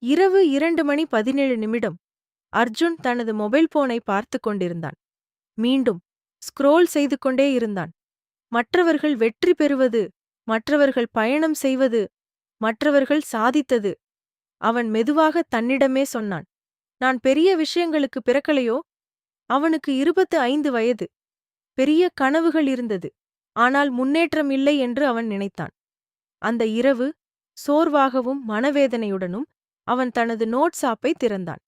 இரவு 2:17 அர்ஜுன் தனது மொபைல் போனை பார்த்துக் கொண்டிருந்தான். மீண்டும் ஸ்க்ரோல் செய்து கொண்டே இருந்தான். மற்றவர்கள் வெற்றி பெறுவது, மற்றவர்கள் பயணம் செய்வது, மற்றவர்கள் சாதித்தது. அவன் மெதுவாக தன்னிடமே சொன்னான், நான் பெரிய விஷயங்களுக்கு பிறக்கலையோ? அவனுக்கு 25 வயது. பெரிய கனவுகள் இருந்தது. ஆனால் முன்னேற்றம் இல்லை என்று அவன் நினைத்தான். அந்த இரவு சோர்வாகவும் மனவேதனையுடனும் அவன் தனது நோட்ஸ் ஆப்பை திறந்தான்.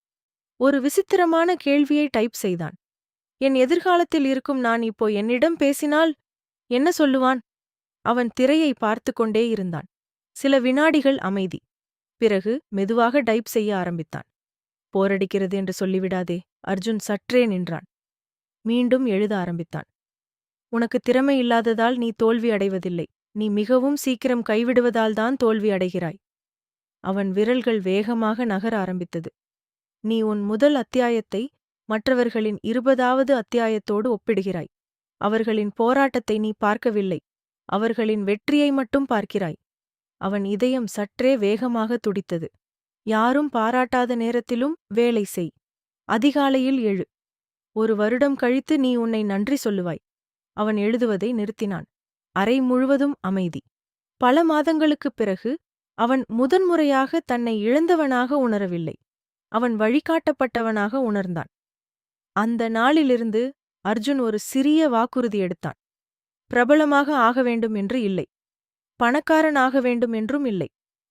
ஒரு விசித்திரமான கேள்வியை டைப் செய்தான். என் எதிர்காலத்தில் இருக்கும் நான் இப்போ என்னிடம் பேசினால் என்ன சொல்லுவான்? அவன் திரையை பார்த்து கொண்டே இருந்தான். சில வினாடிகள் அமைதி. பிறகு மெதுவாக டைப் செய்ய ஆரம்பித்தான். போரடிக்கிறது என்று சொல்லிவிடாதே. அர்ஜுன் சற்றே நின்றான். மீண்டும் எழுத ஆரம்பித்தான். உனக்கு திறமை இல்லாததால் நீ தோல்வி அடைவதில்லை. நீ மிகவும் சீக்கிரம் கைவிடுவதால்தான் தோல்வி அடைகிறாய். அவன் விரல்கள் வேகமாக நகர ஆரம்பித்தது. நீ உன் முதல் அத்தியாயத்தை மற்றவர்களின் 20வது அத்தியாயத்தோடு ஒப்பிடுகிறாய். அவர்களின் போராட்டத்தை நீ பார்க்கவில்லை. அவர்களின் வெற்றியை மட்டும் பார்க்கிறாய். அவன் இதயம் சற்றே வேகமாக துடித்தது. யாரும் பாராட்டாத நேரத்திலும் வேலை செய். அதிகாலையில் எழு. 1 வருடம் கழித்து நீ உன்னை நன்றி சொல்லுவாய். அவன் எழுதுவதை நிறுத்தினான். அறை முழுவதும் அமைதி. பல மாதங்களுக்குப் பிறகு அவன் முதன்முறையாக தன்னை இழந்தவனாக உணரவில்லை. அவன் வழிகாட்டப்பட்டவனாக உணர்ந்தான். அந்த நாளிலிருந்து அர்ஜுன் ஒரு சிறிய வாக்குறுதி எடுத்தான். பிரபலமாக ஆக வேண்டும் என்று இல்லை. பணக்காரன் ஆக வேண்டும் என்றும் இல்லை.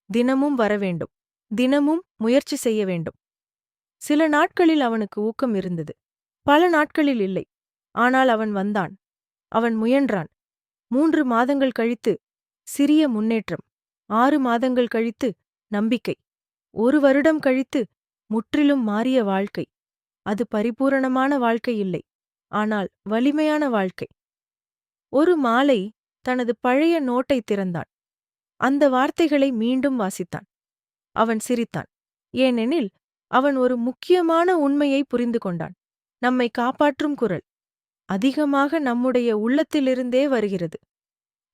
தினமும் வரவேண்டும். தினமும் முயற்சி செய்ய வேண்டும். சில நாட்களில் அவனுக்கு ஊக்கம் இருந்தது. பல நாட்களில் இல்லை. ஆனால் அவன் வந்தான். அவன் முயன்றான். 3 மாதங்கள் கழித்து சிறிய முன்னேற்றம். 6 மாதங்கள் கழித்து நம்பிக்கை. 1 வருடம் கழித்து முற்றிலும் மாறிய வாழ்க்கை. அது பரிபூரணமான வாழ்க்கை இல்லை. ஆனால் வலிமையான வாழ்க்கை. ஒரு மாலை தனது பழைய நோட்டை திறந்தான். அந்த வார்த்தைகளை மீண்டும் வாசித்தான். அவன் சிரித்தான். ஏனெனில் அவன் ஒரு முக்கியமான உண்மையை புரிந்து கொண்டான். நம்மை காப்பாற்றும் குரல் அதிகமாக நம்முடைய உள்ளத்திலிருந்தே வருகிறது.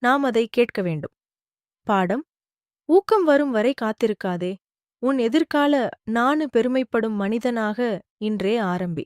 நாம் அதை கேட்க வேண்டும். பாடம்: ஊக்கம் வரும் வரை காத்திருக்காதே. உன் எதிர்கால நானு பெருமைப்படும் மனிதனாக இன்றே ஆரம்பி.